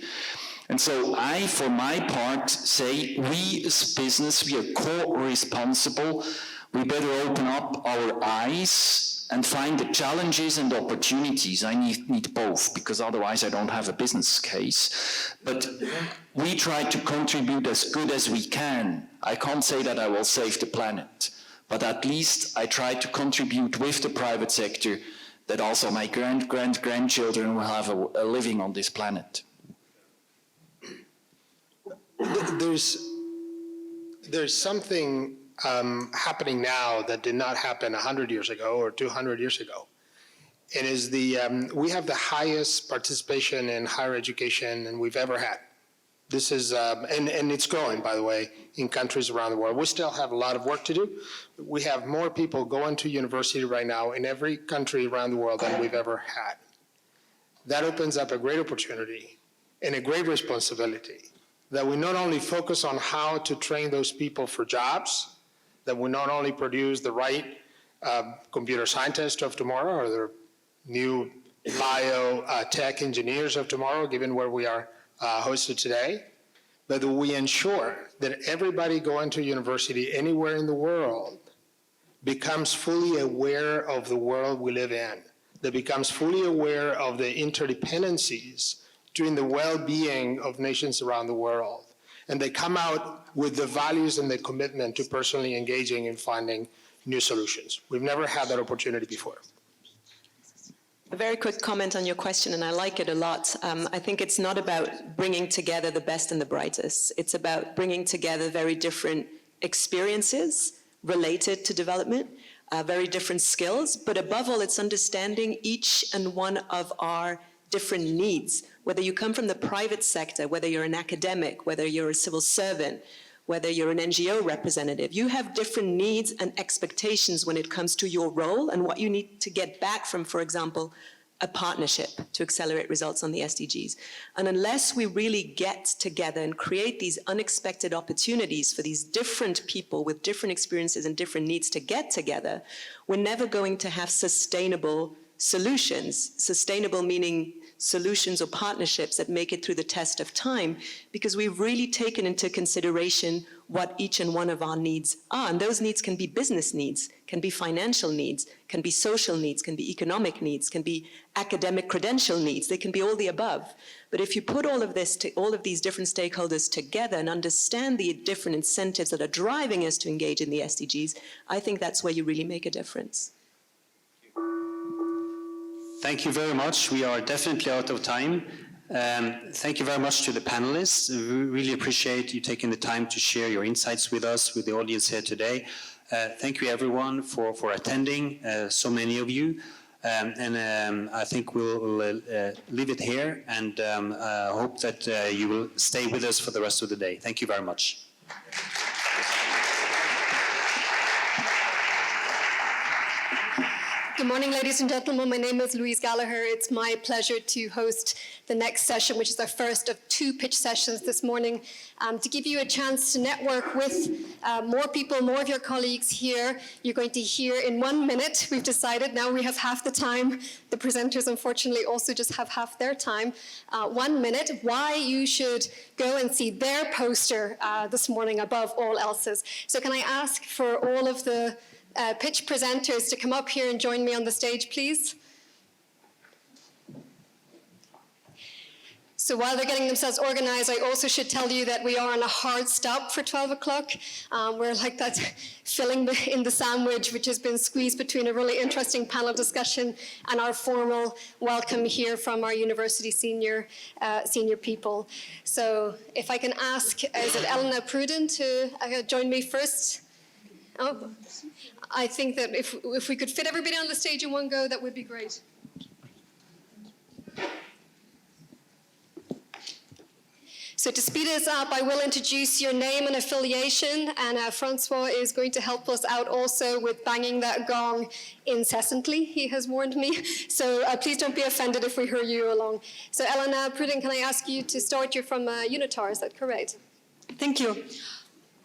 And so I, for my part, say we as business, we are co-responsible. We better open up our eyes and find the challenges and opportunities. I need both, because otherwise I don't have a business case. But we try to contribute as good as we can. I can't say that I will save the planet, but at least I try to contribute with the private sector that also my grandchildren will have a living on this planet. There's something happening now that did not happen 100 years ago or 200 years ago. It is we have the highest participation in higher education than we've ever had. This is, and it's growing, by the way, in countries around the world. We still have a lot of work to do. We have more people going to university right now in every country around the world than we've ever had. That opens up a great opportunity and a great responsibility, that we not only focus on how to train those people for jobs, that we not only produce the right computer scientists of tomorrow or the new biotech engineers of tomorrow, given where we are hosted today, but that we ensure that everybody going to university anywhere in the world becomes fully aware of the world we live in, that becomes fully aware of the interdependencies during the well-being of nations around the world. And they come out with the values and the commitment to personally engaging in finding new solutions. We've never had that opportunity before. A very quick comment on your question, and I like it a lot. I think it's not about bringing together the best and the brightest. It's about bringing together very different experiences related to development, very different skills, but above all, it's understanding each and one of our different needs. Whether you come from the private sector, whether you're an academic, whether you're a civil servant, whether you're an NGO representative, you have different needs and expectations when it comes to your role and what you need to get back from, for example, a partnership to accelerate results on the SDGs. And unless we really get together and create these unexpected opportunities for these different people with different experiences and different needs to get together, we're never going to have sustainable solutions, sustainable meaning solutions or partnerships that make it through the test of time, because we've really taken into consideration what each and one of our needs are. And those needs can be business needs, can be financial needs, can be social needs, can be economic needs, can be academic credential needs, they can be all the above. But if you put all of this, all of these different stakeholders together and understand the different incentives that are driving us to engage in the SDGs, I think that's where you really make a difference. Thank you very much. We are definitely out of time. Thank you very much to the panelists. We really appreciate you taking the time to share your insights with us, with the audience here today. Thank you everyone for attending, so many of you. I think we'll leave it here, and hope that you will stay with us for the rest of the day. Thank you very much. Good morning, ladies and gentlemen. My name is Louise Gallagher. It's my pleasure to host the next session, which is our first of 2 pitch sessions this morning, to give you a chance to network with more people, more of your colleagues here. You're going to hear in 1 minute. We've decided now we have half the time. The presenters, unfortunately, also just have half their time. 1 minute, why you should go and see their poster this morning above all else's. So can I ask for all of the pitch presenters to come up here and join me on the stage, please? So while they're getting themselves organized, I also should tell you that we are on a hard stop for 12 o'clock. We're like that filling in the sandwich, which has been squeezed between a really interesting panel discussion and our formal welcome here from our university senior people. So if I can ask, is it Elena Pruden to join me first? Oh, I think that if we could fit everybody on the stage in one go, that would be great. So to speed us up, I will introduce your name and affiliation, and Francois is going to help us out also with banging that gong incessantly, he has warned me. So please don't be offended if we hurry you along. So Elena Pruden, can I ask you to start? You're from UNITAR, is that correct? Thank you.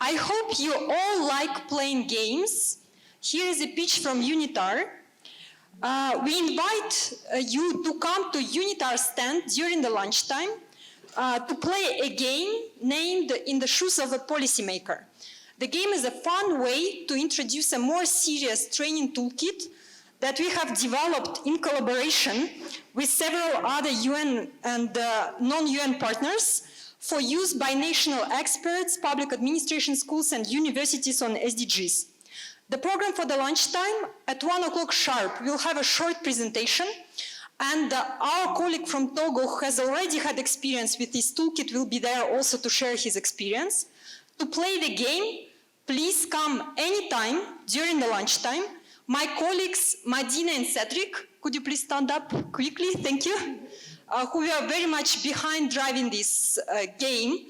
I hope you all like playing games. Here is a pitch from UNITAR. We invite you to come to UNITAR stand during the lunchtime to play a game named In the Shoes of a Policymaker. The game is a fun way to introduce a more serious training toolkit that we have developed in collaboration with several other UN and non-UN partners for use by national experts, public administration schools, and universities on SDGs. The program for the lunchtime, at 1 o'clock sharp, we'll have a short presentation, and our colleague from Togo, who has already had experience with this toolkit, will be there also to share his experience. To play the game, please come anytime during the lunchtime. My colleagues, Madina and Cedric, could you please stand up quickly? Thank you. Who are very much behind driving this game.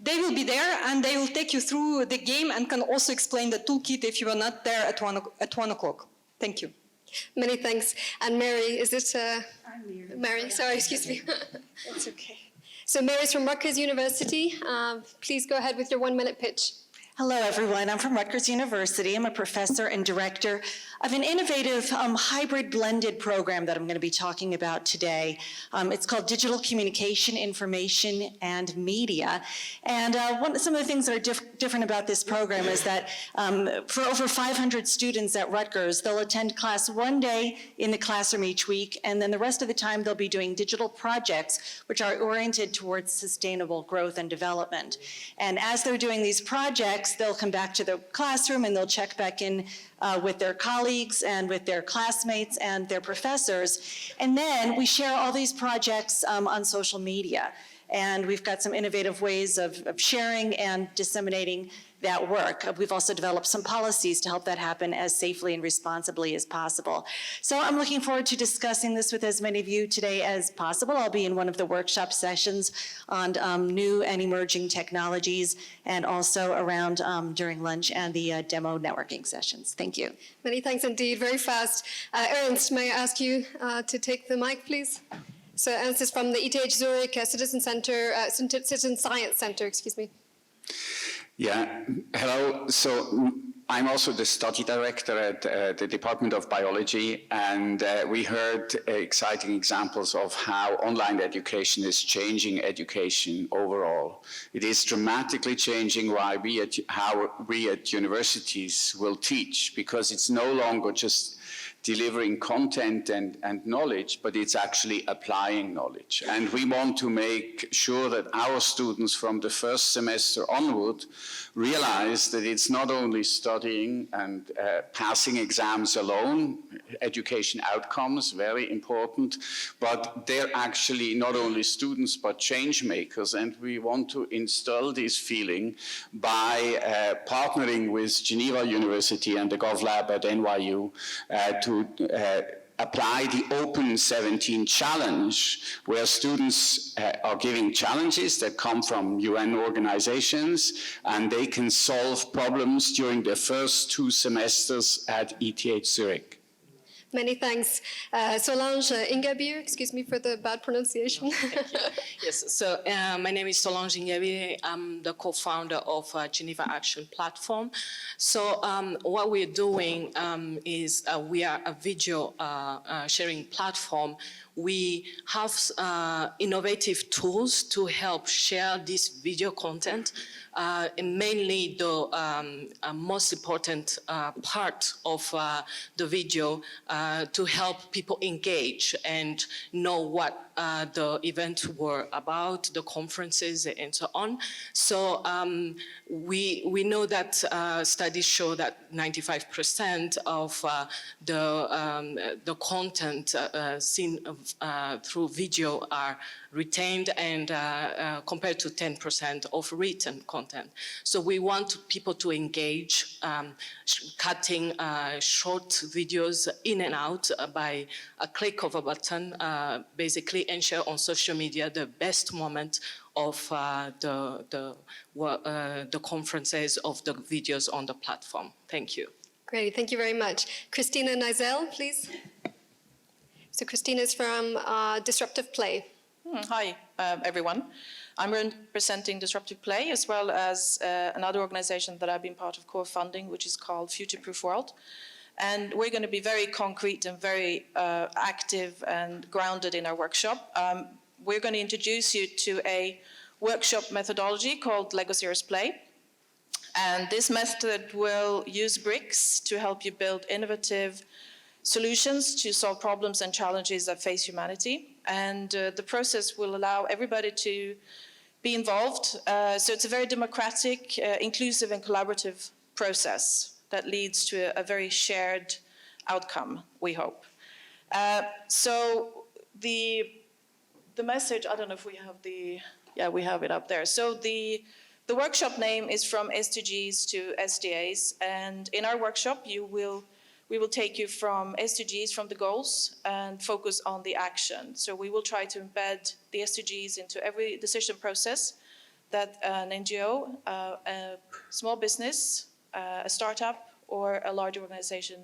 They will be there and they will take you through the game and can also explain the toolkit if you are not there at 1 o'clock. Thank you. Many thanks. And Mary, is it? Mary, sorry, excuse me. That's okay. So Mary's from Rutgers University. Please go ahead with your 1 minute pitch. Hello, everyone. I'm from Rutgers University. I'm a professor and director of an innovative hybrid blended program that I'm going to be talking about today. It's called Digital Communication, Information, and Media. And some of the things that are different about this program is that for over 500 students at Rutgers, they'll attend class 1 day in the classroom each week, and then the rest of the time they'll be doing digital projects which are oriented towards sustainable growth and development. And as they're doing these projects, they'll come back to the classroom and they'll check back in with their colleagues and with their classmates and their professors. And then we share all these projects on social media. And we've got some innovative ways of sharing and disseminating that work. We've also developed some policies to help that happen as safely and responsibly as possible. So I'm looking forward to discussing this with as many of you today as possible. I'll be in one of the workshop sessions on new and emerging technologies, and also around during lunch and the demo networking sessions. Thank you. Many thanks indeed, very fast. Ernst, may I ask you to take the mic, please? So Ernst is from the ETH Zurich Citizen Science Center, excuse me. Yeah, hello. So I'm also the study director at the Department of Biology, and we heard exciting examples of how online education is changing education overall. It is dramatically changing how we at universities will teach, because it's no longer just delivering content and knowledge, but it's actually applying knowledge. And we want to make sure that our students from the first semester onward realize that it's not only studying and passing exams alone, education outcomes, very important, but they're actually not only students, but change makers. And we want to instill this feeling by partnering with Geneva University and the GovLab at NYU to apply the Open 17 challenge, where students are giving challenges that come from UN organizations, and they can solve problems during their first 2 semesters at ETH Zurich. Many thanks. Solange Ingabir, excuse me for the bad pronunciation. Yes, so my name is Solange Ingabir. I'm the co-founder of Geneva Action Platform. So what we're doing is we are a video sharing platform. We have innovative tools to help share this video content. And mainly the most important part of the video to help people engage and know what the events were about, the conferences and so on. So we know that studies show that 95% of the content seen through video are retained, and compared to 10% of written content. So we want people to engage, cutting short videos in and out by a click of a button, basically, and share on social media the best moment of the conferences, of the videos on the platform. Thank you. Great, thank you very much. Christina Nizel, please. So Christina is from Disruptive Play. Hi, everyone. I'm representing Disruptive Play, as well as another organization that I've been part of co-funding, which is called Future-Proof World. And we're going to be very concrete and very active and grounded in our workshop. We're going to introduce you to a workshop methodology called Lego Serious Play. And this method will use bricks to help you build innovative solutions to solve problems and challenges that face humanity. And the process will allow everybody to be involved. So it's a very democratic, inclusive and collaborative process that leads to a very shared outcome, we hope. So the message, I don't know if we have we have it up there. So the workshop name is From SDGs to SDAs, and in our workshop we will take you from SDGs, from the goals, and focus on the action. So we will try to embed the SDGs into every decision process that an NGO, a small business, a startup, or a large organization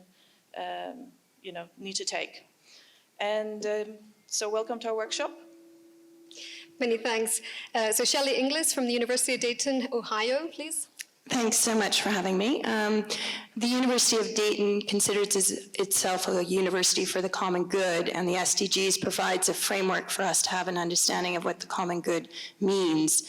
need to take. And so welcome to our workshop. Many thanks. So Shelley Inglis from the University of Dayton, Ohio, please. Thanks so much for having me. The University of Dayton considers itself a university for the common good, and the SDGs provides a framework for us to have an understanding of what the common good means.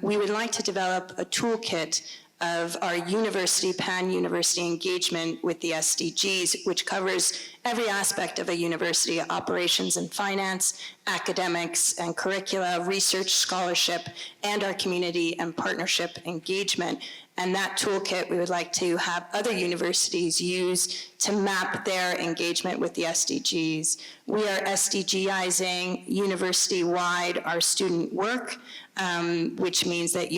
We would like to develop a toolkit of our university, pan-university engagement with the SDGs, which covers every aspect of a university: operations and finance, academics and curricula, research, scholarship, and our community and partnership engagement. And that toolkit we would like to have other universities use to map their engagement with the SDGs. We are SDGizing university-wide our student work, which means that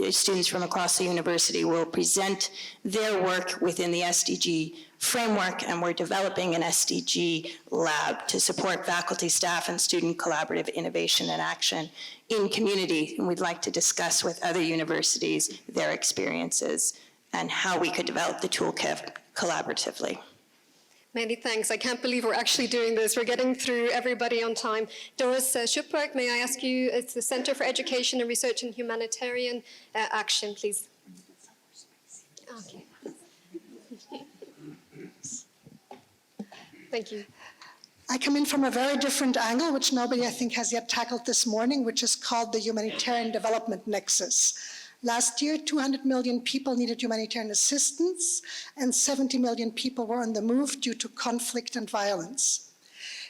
students from across the university will present their work within the SDG framework, and we're developing an SDG lab to support faculty, staff, and student collaborative innovation and action in community. And we'd like to discuss with other universities their experiences and how we could develop the toolkit collaboratively. Many thanks. I can't believe we're actually doing this. We're getting through everybody on time. Doris Schupberg, may I ask you, it's the Center for Education and Research in Humanitarian Action, please. Okay. Thank you. I come in from a very different angle, which nobody, I think, has yet tackled this morning, which is called the humanitarian development nexus. Last year, 200 million people needed humanitarian assistance, and 70 million people were on the move due to conflict and violence.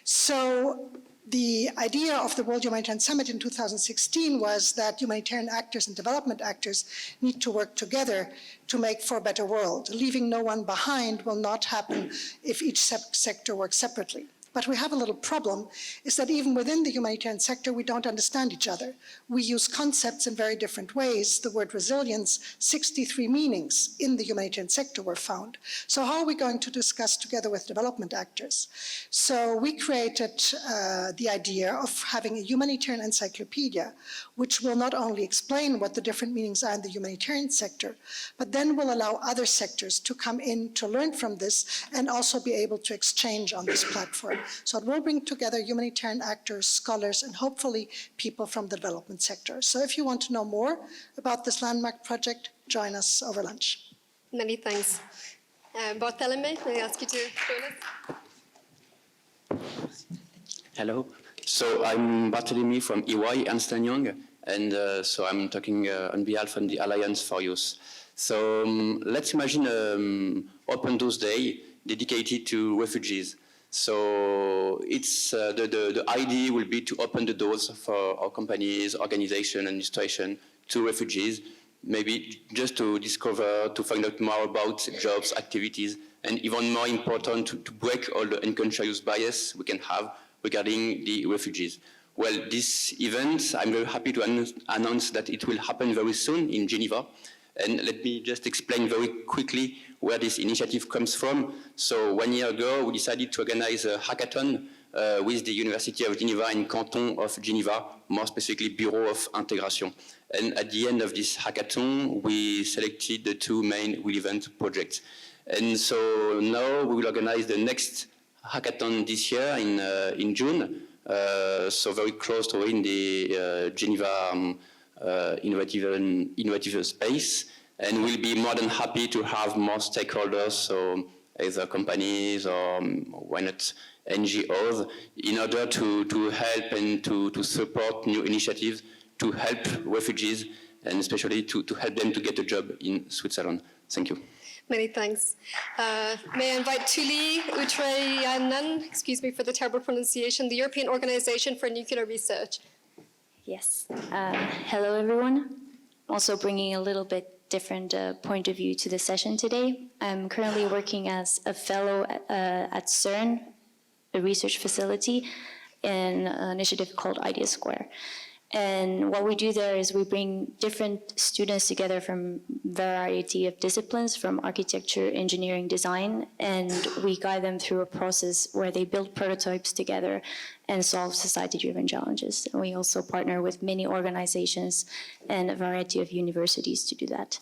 So the idea of the World Humanitarian Summit in 2016 was that humanitarian actors and development actors need to work together to make for a better world. Leaving no one behind will not happen if each sector works separately. But we have a little problem, is that even within the humanitarian sector, we don't understand each other. We use concepts in very different ways. The word resilience, 63 meanings in the humanitarian sector were found. So how are we going to discuss together with development actors? So we created the idea of having a humanitarian encyclopedia, which will not only explain what the different meanings are in the humanitarian sector, but then will allow other sectors to come in to learn from this and also be able to exchange on this platform. So it will bring together humanitarian actors, scholars, and hopefully people from the development sector. So if you want to know more about this landmark project, join us over lunch. Many thanks. Barthélemy, may I ask you to join us? Hello. So I'm Barthélemy from EY, Ernst & Young, and so I'm talking on behalf of the Alliance for Youth. So let's imagine Open Doors Day dedicated to refugees. So it's the idea will be to open the doors for our companies, organizations, administration to refugees, maybe just to discover, to find out more about jobs, activities, and even more important, to break all the unconscious bias we can have regarding the refugees. Well, this event, I'm very happy to announce that it will happen very soon in Geneva. And let me just explain very quickly where this initiative comes from. So 1 year ago, we decided to organize a hackathon with the University of Geneva and Canton of Geneva, more specifically Bureau of Integration. And at the end of this hackathon, we selected the two main relevant projects. And so now we will organize the next hackathon this year in June, so very close to in the Geneva innovative space, and we'll be more than happy to have more stakeholders, so either companies or why not NGOs, in order to help and to support new initiatives to help refugees and especially to help them to get a job in Switzerland. Thank you. Many thanks. May I invite Tuli Utrayanan, excuse me for the terrible pronunciation, the European Organization for Nuclear Research. Yes. Hello, everyone. Also bringing a little bit different point of view to the session today. I'm currently working as a fellow at CERN, a research facility, in an initiative called Idea Square. And what we do there is we bring different students together from a variety of disciplines, from architecture, engineering, design, and we guide them through a process where they build prototypes together and solve society-driven challenges. And we also partner with many organizations and a variety of universities to do that.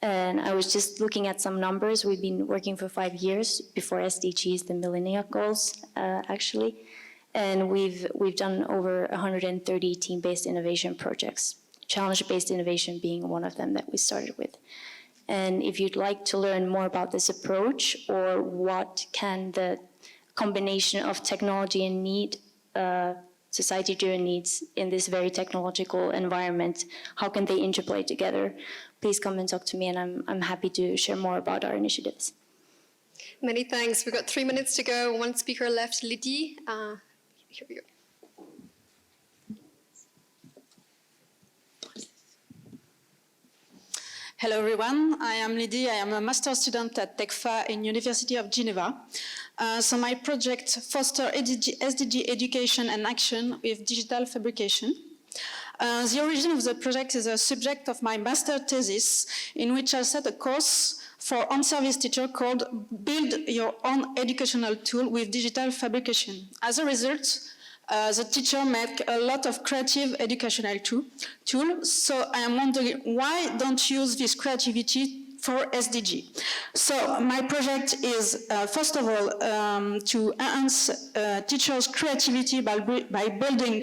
And I was just looking at some numbers. We've been working for 5 years before SDGs, the Millennium Goals, actually. And we've done over 130 team-based innovation projects, challenge-based innovation being one of them that we started with. And if you'd like to learn more about this approach, or what can the combination of technology and need, society-driven needs in this very technological environment, how can they interplay together, please come and talk to me, and I'm happy to share more about our initiatives. Many thanks. We've got 3 minutes to go. One speaker left, Lydie. Here we go. Hello everyone, I am Lydie. I am a master's student at TECFA in University of Geneva. So my project fosters SDG education and action with digital fabrication. The origin of the project is a subject of my master thesis, in which I set a course for on-service teacher called Build Your Own Educational Tool with Digital Fabrication. As a result, the teacher made a lot of creative educational tools. So I am wondering, why don't you use this creativity for SDG. So my project is, first of all, to enhance teachers' creativity by building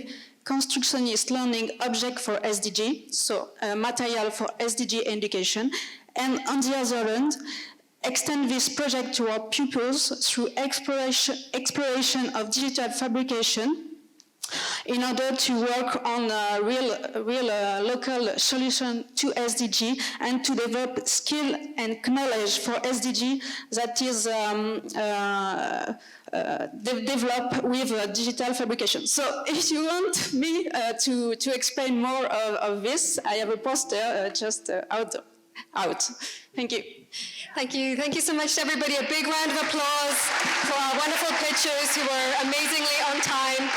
constructionist learning object for SDG, so material for SDG education, and on the other hand, extend this project to our pupils through exploration of digital fabrication in order to work on a real local solution to SDG and to develop skill and knowledge for SDG that is developed with digital fabrication. So if you want me to explain more of this, I have a poster just out. Thank you. Thank you. Thank you so much to everybody. A big round of applause for our wonderful pitchers who were amazingly on time.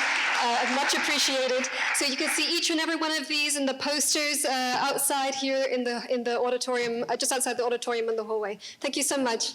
Much appreciated. So you can see each and every one of these in the posters outside here in the auditorium, just outside the auditorium in the hallway. Thank you so much.